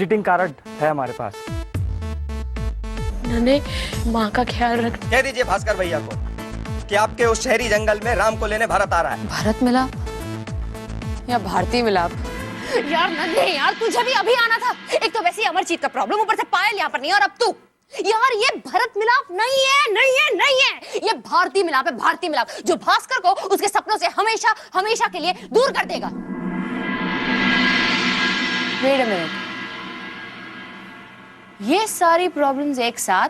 Visiting card है हमारे पास। नन्हे, माँ का ख्याल रख। कह दीजिए भास्कर भैया को कि आपके उस शहरी जंगल में राम को लेने भारत आ रहा है। भारत मिलाप या भारतीय मिलाप? यार नन्हे, यार तुझे भी अभी आना था। एक तो वैसे ही अमरजीत का प्रॉब्लम, ऊपर से पायल यहाँ पर नहीं, और अब तू। यार ये भरत मिलाप नहीं है, नहीं है, नहीं है, ये भारतीय मिलाप है, भारतीय मिलाप, जो भास्कर को उसके सपनों से हमेशा हमेशा के लिए दूर कर देगा। वेट अ मिनट, ये सारी प्रॉब्लम्स एक साथ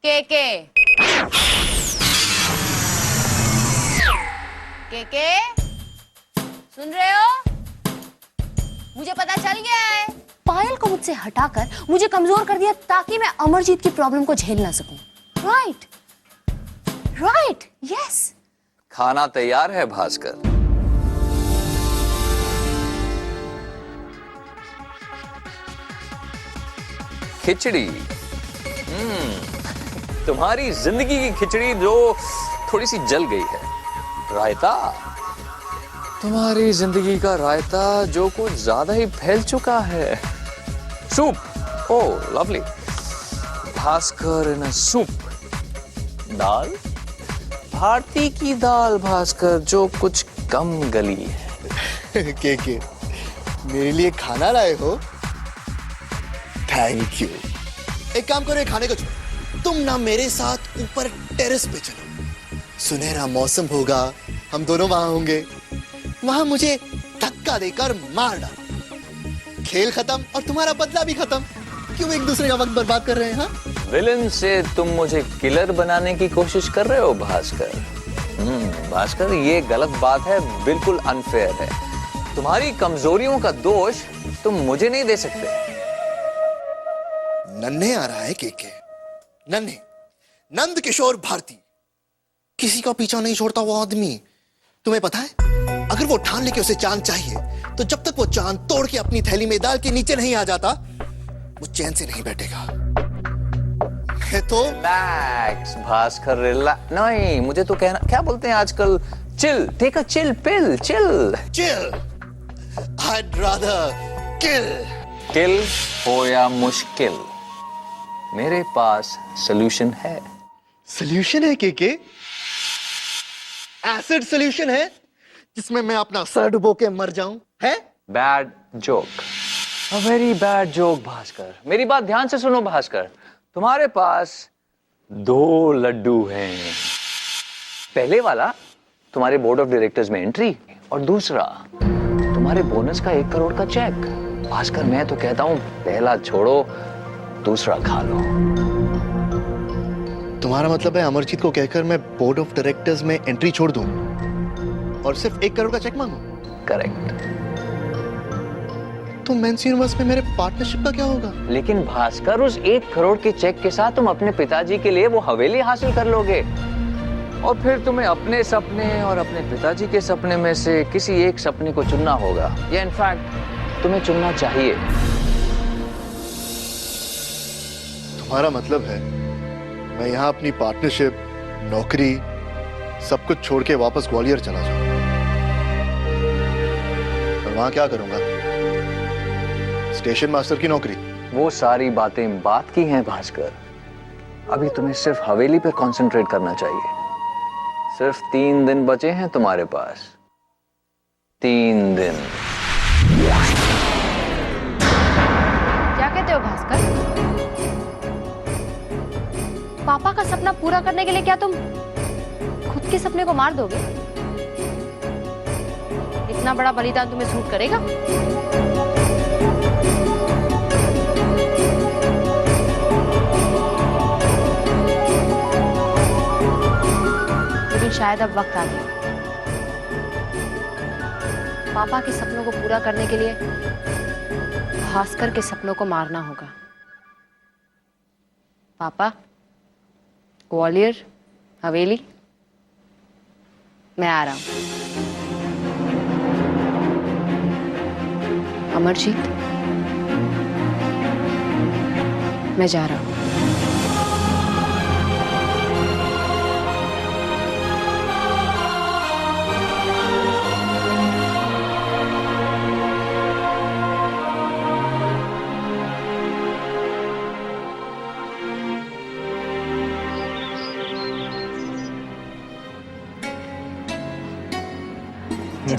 के सुन रहे हो? मुझे पता चल गया है, पायल को मुझसे हटाकर मुझे कमजोर कर दिया ताकि मैं अमरजीत की प्रॉब्लम को झेल ना सकूं। Right, right, yes. खाना तैयार है भास्कर। खिचड़ी, तुम्हारी जिंदगी की खिचड़ी जो थोड़ी सी जल गई है। रायता, तुम्हारी जिंदगी का रायता जो कुछ ज्यादा ही फैल चुका है। Soup, oh lovely, Bhaskar in a soup. दाल, भारती की दाल भास्कर जो कुछ कम गली है। के मेरे लिए खाना लाए हो? Thank you. एक काम करो, खाने को छोड़ो, तुम ना मेरे साथ ऊपर टेरेस पे चलो। सुनहरा मौसम होगा, हम दोनों वहां होंगे, वहां मुझे धक्का देकर मार डालो। खेल खत्म और तुम्हारा बदला भी खत्म। क्यों एक दूसरे का वक्त बर्बाद कर रहे हैं? हाँ, विलन से तुम मुझे किलर बनाने की कोशिश कर रहे हो भास्कर। भास्कर, ये गलत बात है, बिल्कुल अनफेयर है। तुम्हारी कमजोरियों का दोष तुम मुझे नहीं दे सकते। नन्हे आ रहा है के नन्हे, नंद किशोर भारती, किसी का पीछा नहीं छोड़ता वो आदमी। तुम्हें पता है, अगर वो ठान ले के उसे चांद चाहिए तो जब तक वो चांद तोड़ के अपनी थैली में डाल के नीचे नहीं आ जाता, वो चैन से नहीं बैठेगा। मैं तो रिलैक्स भास्कर, रिलैक्स। नहीं, मुझे तो कहना, क्या बोलते हैं आजकल, chill, take a chill pill, chill. I'd rather kill. Kill हो या मुश्किल, मेरे पास सोल्यूशन है। सोल्यूशन है के एसिड सोल्यूशन है जिसमें मैं अपना सर डुबो के मर जाऊं, है? Bad joke, a very bad joke Bhaskar. मेरी बात ध्यान से सुनो भास्कर, तुम्हारे पास 2 लड्डू हैं। पहले वाला तुम्हारे बोर्ड ऑफ डायरेक्टर्स में एंट्री, और दूसरा तुम्हारे बोनस का 1 करोड़ का चेक। भास्कर, मैं तो कहता हूं पहला छोड़ो, दूसरा खा लो। तुम्हारा मतलब है अमरजीत को कहकर मैं बोर्ड ऑफ डायरेक्टर्स में एंट्री छोड़ दूं और सिर्फ 1 करोड़ का चेक मांगू? करेक्ट। तो मेंस यूनिवर्स में मेरे पार्टनरशिप का क्या होगा? लेकिन भास्कर, उस 1 करोड़ के चेक के साथ तुम अपने पिताजी के लिए वो हवेली हासिल कर लोगे, और फिर तुम्हें अपने सपने और अपने पिताजी के सपने में से किसी एक सपने को चुनना होगा, या इनफैक्ट तुम्हें चुनना चाहिए। तुम्हारा मतलब है मैं यहाँ अपनी पार्टनरशिप, नौकरी, सब कुछ छोड़ के वापस ग्वालियर चला जाऊं? और वहां क्या करूंगा? स्टेशन मास्टर की नौकरी? वो सारी बातें बात की हैं भास्कर, अभी तुम्हें सिर्फ हवेली पे कंसंट्रेट करना चाहिए। सिर्फ 3 दिन बचे हैं तुम्हारे पास, 3 दिन। क्या कहते हो भास्कर? पापा का सपना पूरा करने के लिए क्या तुम खुद के सपने को मार दोगे? इतना बड़ा बलिदान तुम्हें सूट करेगा? लेकिन शायद अब वक्त आ गया। पापा के सपनों को पूरा करने के लिए भास्कर के सपनों को मारना होगा। पापा, ग्वालियर, हवेली, मैं आ रहा हूं। अमरजीत, मैं जा रहा हूं।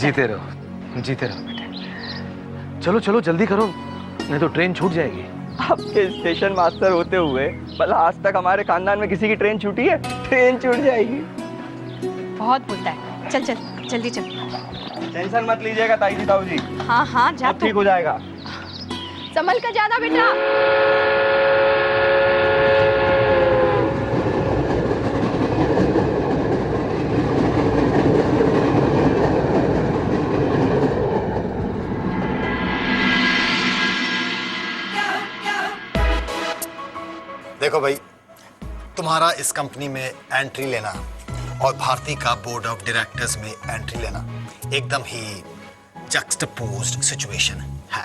जीते रहो बेटे। चलो चलो जल्दी करो, नहीं तो ट्रेन छूट जाएगी। आपके स्टेशन मास्टर होते हुए भला आज तक हमारे खानदान में किसी की ट्रेन छूटी है? ट्रेन छूट जाएगी। बहुत बोलता है। चल चल जल्दी चल। टेंशन मत लीजिएगा ताई जी, ताऊ जी। हाँ हाँ जा अब ठीक हो जाएगा। संभल कर जाना बेटा। देखो भाई, तुम्हारा इस कंपनी में एंट्री लेना और भारती का बोर्ड ऑफ डायरेक्टर्स में एंट्री लेना एकदम ही जक्सटपोज्ड सिचुएशन है।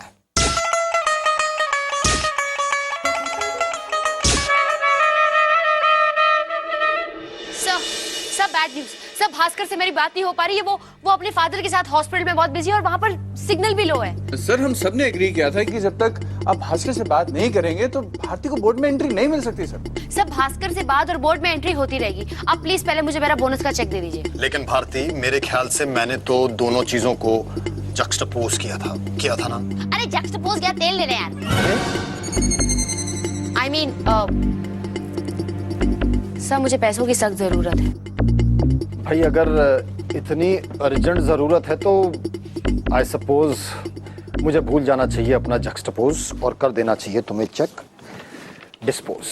सब बैड न्यूज। सब भास्कर से मेरी बात नहीं हो पा रही है। वो अपने फादर के साथ हॉस्पिटल में बहुत बिजी है और वहाँ पर सिग्नल भी लो है। सर हम सब ने एग्री किया था कि जब तक आप भास्कर से बात नहीं करेंगे तो भारती को बोर्ड में एंट्री नहीं मिल सकती सर। सब भास्कर से बात और बोर्ड में एंट्री होती रहेगी। आप प्लीज पहले मुझे मेरा बोनस का चेक दे दीजिए। लेकिन भारती, मेरे ख्याल से मैंने तो दोनों चीजों को जक्सटपोज किया था ना? अरे जक्सटपोज क्या, तेल ले रहे यार। I mean, सर मुझे पैसों की सख्त जरूरत है। भाई अगर इतनी अर्जेंट जरूरत है तो आई सपोज मुझे भूल जाना चाहिए अपना जक्सटपोज और कर देना चाहिए तुम्हें चेक डिस्पोज।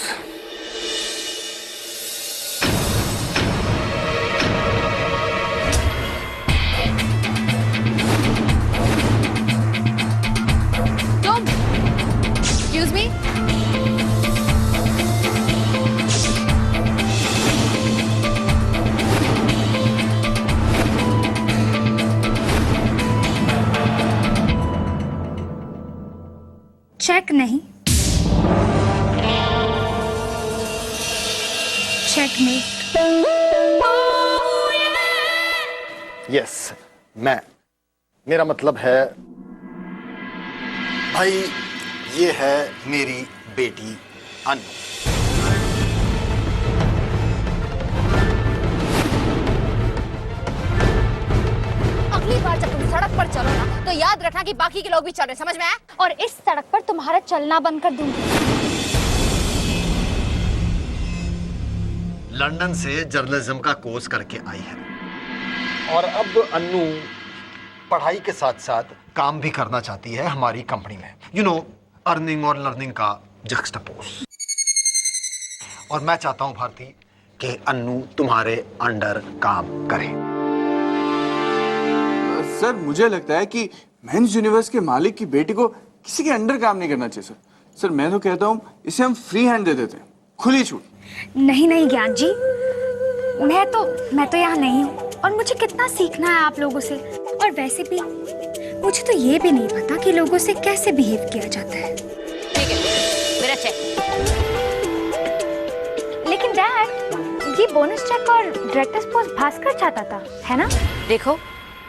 तुम एक्सक्यूज मी, चेक नहीं, चेकमेट। यस, मेरा मतलब है भाई, ये है मेरी बेटी अनु। अगली बार जब तुम सड़क पर चलो ना तो याद रखना कि बाकी के लोग भी चल रहे, समझ में आया? और इस सड़क पर तुम्हारा चलना बंद कर दूंगी। लंदन से जर्नलिज्म का कोर्स करके आई है और अब अनु पढ़ाई के साथ साथ काम भी करना चाहती है हमारी कंपनी में। यू नो, अर्निंग और लर्निंग का जक्सटपोज। और मैं चाहता हूं भारती कि अनु तुम्हारे अंडर काम करे। सर मुझे लगता है कि मेंस यूनिवर्स के मालिक की बेटी को किसी के अंडर काम नहीं करना चाहिए सर। सर मैं तो कहता हूँ इसे हम फ्री हैंड दे देते हैं, खुली छूट। नहीं नहीं ज्ञान जी, मैं तो यहाँ नहीं हूँ और मुझे कितना सीखना है आप लोगों से। और वैसे भी मुझे तो ये भी नहीं पता कि लोगों से कैसे बिहेव किया जाता है। ठीक है, मेरा चेक। लेकिन डैड, ये बोनस चेक और डायरेक्टर्स पोस्ट भास्कर चाहता था, है ना? देखो,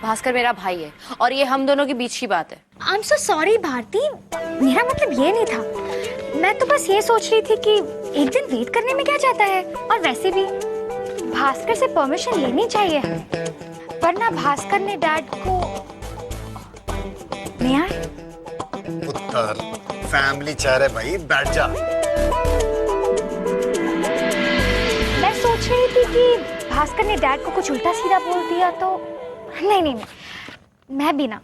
भास्कर मेरा भाई है और ये हम दोनों के बीच की बात है। I am so sorry Bharti, मेरा मतलब ये नहीं था। मैं तो बस ये सोच रही थी कि एक दिन वेट करने में क्या जाता है। और वैसे भी भास्कर से परमिशन लेनी चाहिए, वरना भास्कर ने डैड को उत्तर फैमिली चेहरे भाई, बैठ जा। मैं सोच रही थी कि भास्कर ने डैड को कुछ उल्टा सीधा बोल दिया तो नहीं, मैं भी ना।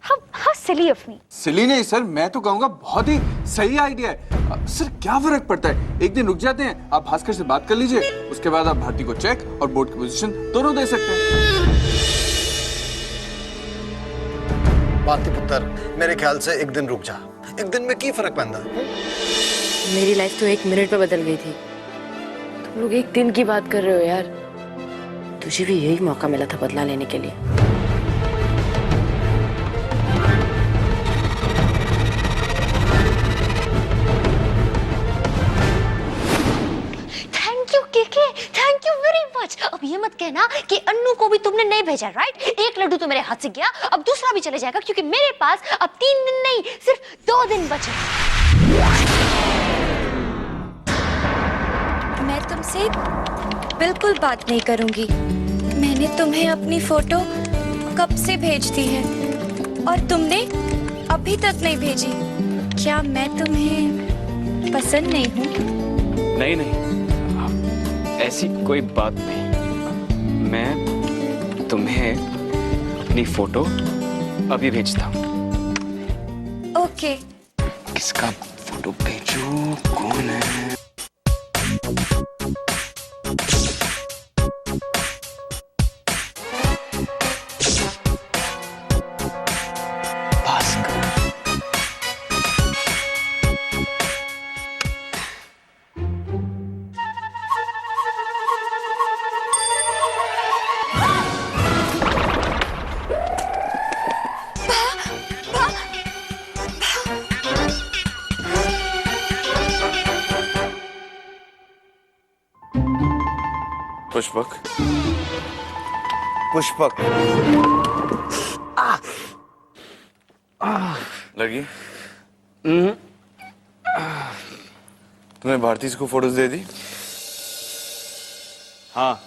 How silly of me. सिली नहीं सर, मैं तो कहूँगा बहुत ही सही आइडिया है। सर क्या फर्क पड़ता है, एक दिन रुक जाते हैं, आप भास्कर से बात कर लीजिए, उसके बाद आप भारती को चेक और बोर्ड की पोजीशन दोनों दे सकते हैं। भारती पुत्र, मेरे ख्याल से एक दिन रुक जा। एक दिन में की फर्क पैंदा? मेरी लाइफ तो 1 मिनट में बदल गई थी, तुम लोग 1 दिन की बात कर रहे हो यार। तुझे भी यही मौका मिला था बदला लेने के लिए। Thank you KK, thank you very much. अब ये मत कहना कि अन्नू को भी तुमने नहीं भेजा, राइट? एक लड्डू तो मेरे हाथ से गया, अब दूसरा भी चले जाएगा, क्योंकि मेरे पास अब 3 दिन नहीं सिर्फ 2 दिन बचे। मैं तुमसे बिल्कुल बात नहीं करूंगी। मैंने तुम्हें अपनी फोटो कब से भेजती है और तुमने अभी तक नहीं भेजी। क्या मैं तुम्हें पसंद नहीं हूँ? नहीं नहीं, ऐसी कोई बात नहीं। मैं तुम्हें अपनी फोटो अभी भेजता हूँ। ओके। किसका फोटो भेजूं? कौन है? पुष्पक, पुष्पक, लगी? तुमने भारती को फोटोज दे दी? हाँ।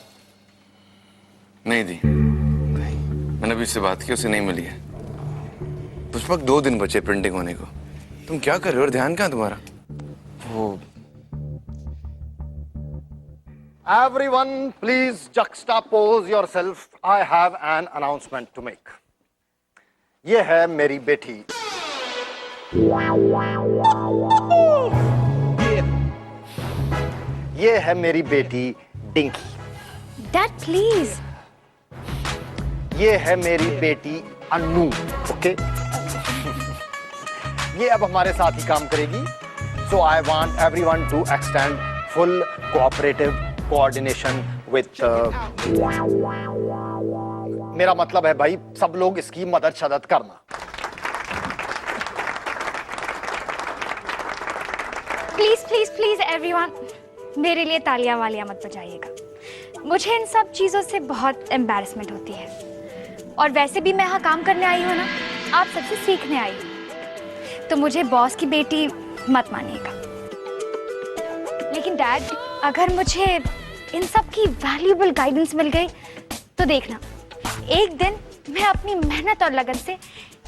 नहीं दी? नहीं। मैंने अभी उससे बात की, उसे नहीं मिली है। पुष्पक 2 दिन बचे प्रिंटिंग होने को। तुम क्या कर रहे हो और ध्यान कहाँ तुम्हारा? वो Everyone, please juxtapose yourself. I have an announcement to make. ये है मेरी बेटी। ये है मेरी बेटी डिंकी। Dad please. ये है मेरी बेटी अन्नू। ओके? ये अब हमारे साथ ही काम करेगी। So I want everyone to extend full cooperative coordination with मेरा मतलब है भाई सब लोग इसकी मदद शदद करना। प्लीज प्लीज प्लीज एवरीवन, मेरे लिए तालियां वालियां मत बजाइएगा। मुझे इन सब चीजों से बहुत एम्बैरेसमेंट होती है। और वैसे भी मैं यहाँ काम करने आई हूँ ना, आप सबसे सीखने आई हूँ, तो मुझे बॉस की बेटी मत मानिएगा। लेकिन डैड, अगर मुझे इन सब की वैल्यूएबल गाइडेंस मिल गई तो देखना, एक दिन मैं अपनी मेहनत और लगन से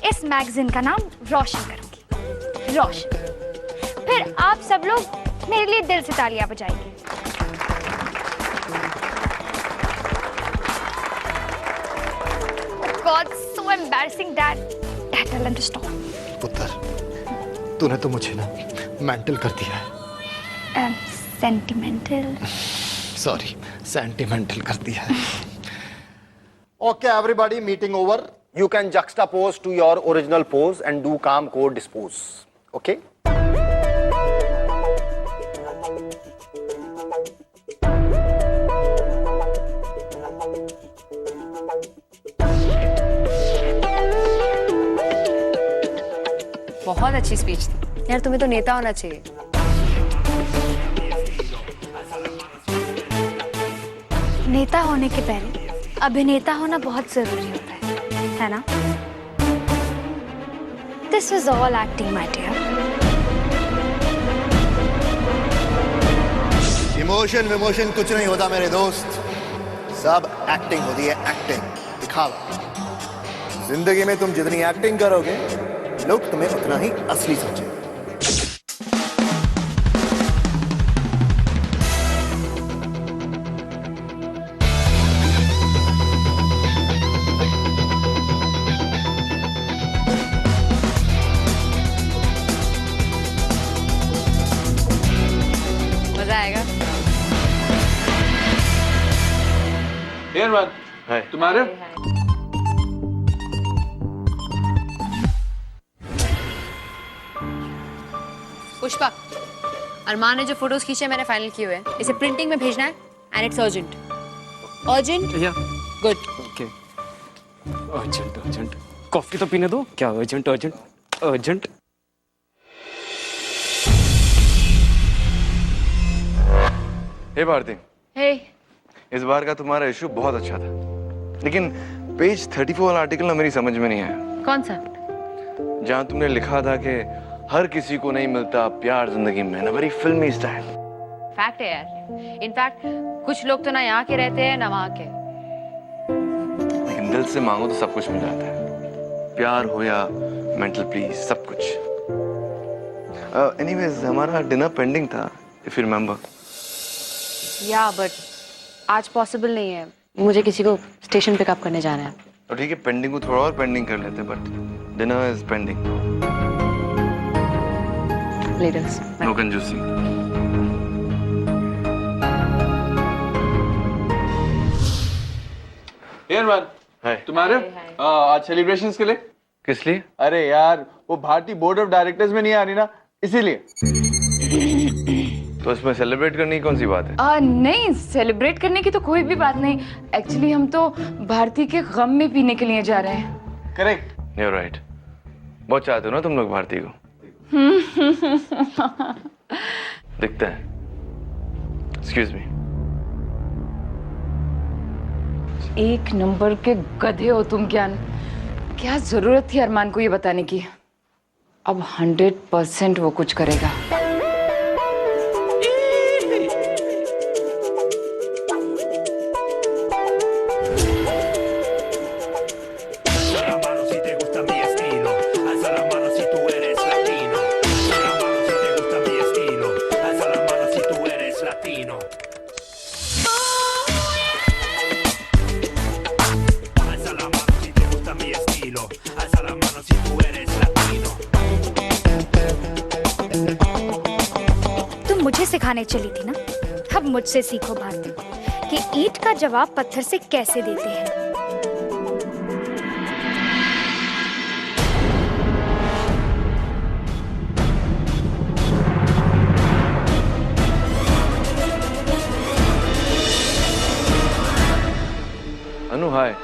इस मैगजीन का नाम रोशन करूंगी। रोशन। फिर आप सब लोग मेरे लिए दिल से तालियां बजाएंगे। God, so embarrassing, Dad. Dad, tell them to stop. पुत्र, तूने तो मुझे ना मेंटल कर दिया है। Sentimental. सॉरी, सेंटिमेंटल कर दिया है। Okay, everybody, meeting over. You can juxtapose to your original pose and do calm code dispose. Okay? बहुत अच्छी स्पीच थी यार, तुम्हें तो नेता होना चाहिए। नेता होने के पहले अभिनेता होना बहुत जरूरी होता है ना? This was all acting, my dear. Emotion विमोशन कुछ नहीं होता मेरे दोस्त, सब एक्टिंग होती है। एक्टिंग, दिखावा। जिंदगी में तुम जितनी एक्टिंग करोगे, लोग तुम्हें उतना ही असली समझेंगे। मजा आएगा। तुम्हारे पुष्पा, अरमान ने जो फोटोज खींचे मैंने फाइनल किए हुए हैं, इसे प्रिंटिंग में भेजना है एंड इट्स अर्जेंट। अर्जेंट? या good. Okay. Urgent urgent, coffee तो पीने दो। क्या अर्जेंट अर्जेंट अर्जेंट? हे भारती, हे, इस बार का तुम्हारा इशू बहुत अच्छा था, लेकिन पेज 34 वाला आर्टिकल ना मेरी समझ में नहीं आया। कौन सा? जहाँ तुमने लिखा था कि हर किसी को नहीं मिलता प्यार जिंदगी में, ना वेरी फिल्मी स्टाइल। फैक्ट है यार। इनफैक्ट कुछ लोग तो ना यहाँ के रहते हैं ना वहाँ के। लेकिन दिल से मांगो तो सब कुछ मिल जाता है, प्यार हो या मेंटल पीस, सब कुछ। एनीवेज हमारा डिनर पेंडिंग था, इफ यू रिमेम्बर। या बट आज पॉसिबल नहीं है, मुझे किसी को स्टेशन पिकअप करने जाना है। तो ठीक है, पेंडिंग को थोड़ा और पेंडिंग कर लेते हैं, but dinner is pending. Letters no कंजूसी। अरमान, हाय। तुम आ रहे हो आज सेलिब्रेशंस के लिए? किस लिए? अरे यार, वो भारती बोर्ड ऑफ डायरेक्टर्स में नहीं आ रही ना, इसीलिए। तो इसमें सेलिब्रेट करने की कौन सी बात है? नहीं, सेलिब्रेट करने की तो कोई भी बात नहीं। एक्चुअली हम तो भारती के गम में पीने के लिए जा रहे हैं। करेक्ट। You're right. बहुत चाहते हो ना तुम लोग भारती को? दिखता है। Excuse me. एक नंबर के गधे हो तुम ज्ञान। क्या जरूरत थी अरमान को ये बताने की? अब 100% वो कुछ करेगा। मुझे सिखाने चली थी ना, अब मुझसे सीखो भारती कि ईंट का जवाब पत्थर से कैसे देते हैं। Anu hi,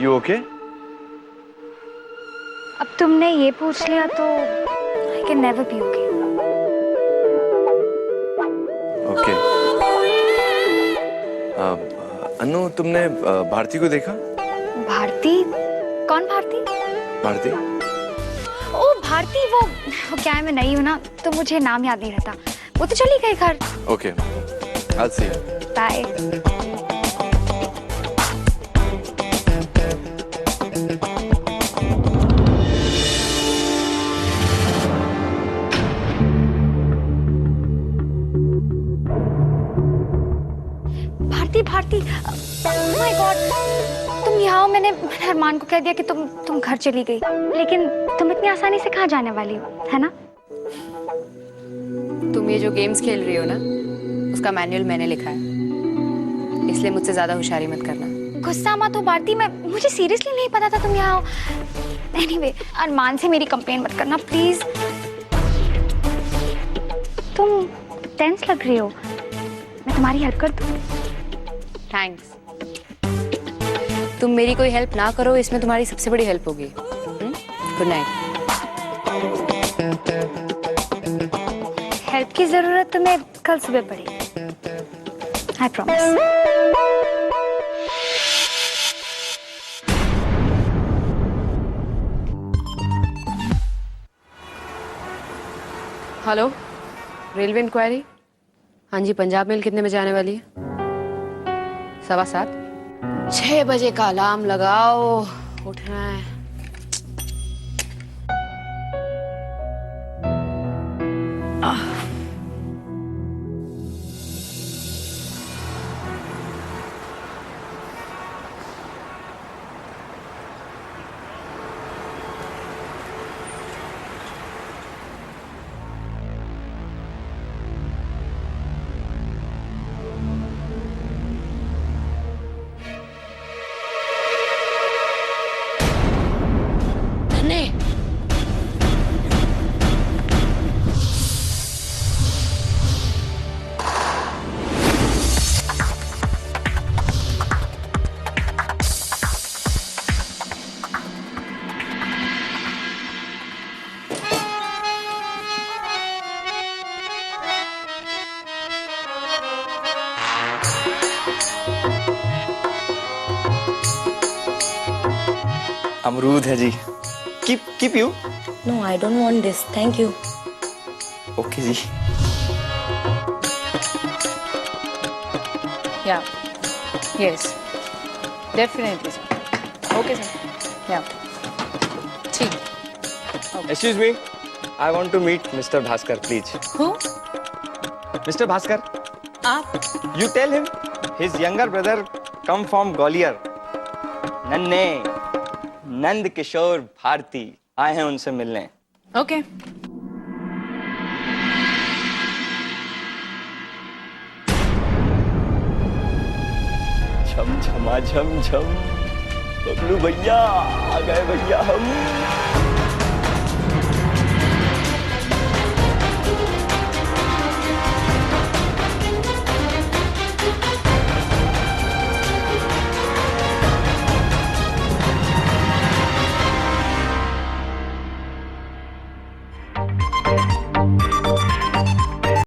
you okay? अब तुमने ये पूछ लिया तो I can never be okay. Okay. Anu तुमने भारती को देखा? भारती? कौन भारती? भारती? ओ भारती, वो क्या है, मैं नई हूँ ना तो मुझे नाम याद नहीं रहता। वो तो चली गई घर। Okay, I'll see you. Bye. Bharti, oh my God, तुम यहाँ हो। मैंने अरमान को कह दिया कि तुम घर चली गई, लेकिन तुम इतनी आसानी से कहाँ जाने वाली हो, है ना? तुम ये जो गेम्स खेल रही हो ना, उसका मैनुअल मैंने लिखा है, इसलिए मुझसे ज्यादा होशियारी मत करना। गुस्सा मत हो भारती, मुझे सीरियसली नहीं पता था तुम यहाँ हो। एनीवे, अरमान से मेरी कंप्लेन मत करना प्लीज। तुम टेंस लग रही हो, मैं तुम्हारी हेल्प कर दूँ? थैंक्स। तुम मेरी कोई हेल्प ना करो, इसमें तुम्हारी सबसे बड़ी हेल्प होगी। Good night. हेल्प की जरूरत तुम्हें कल सुबह पड़ेगी, I promise. Hello, railway enquiry. हाँ जी, पंजाब मेल कितने बजे आने वाली है? 7:15। 6 बजे का अलार्म लगाओ, उठना है। अमरूद है जी। Keep you. No, I don't want this, thank you. Okay जी। Yeah, yes, definitely sir. Okay sir. Yeah ठीक। Excuse me, I want to meet Mr. Bhaskar, please. Who? Mr. Bhaskar, आप? you tell him his younger brother come from Gwalior. नन्हे नंद किशोर भारती आए हैं उनसे मिलने। Okay. झम झमा झम झम बबलू भैया आ गए भैया हम।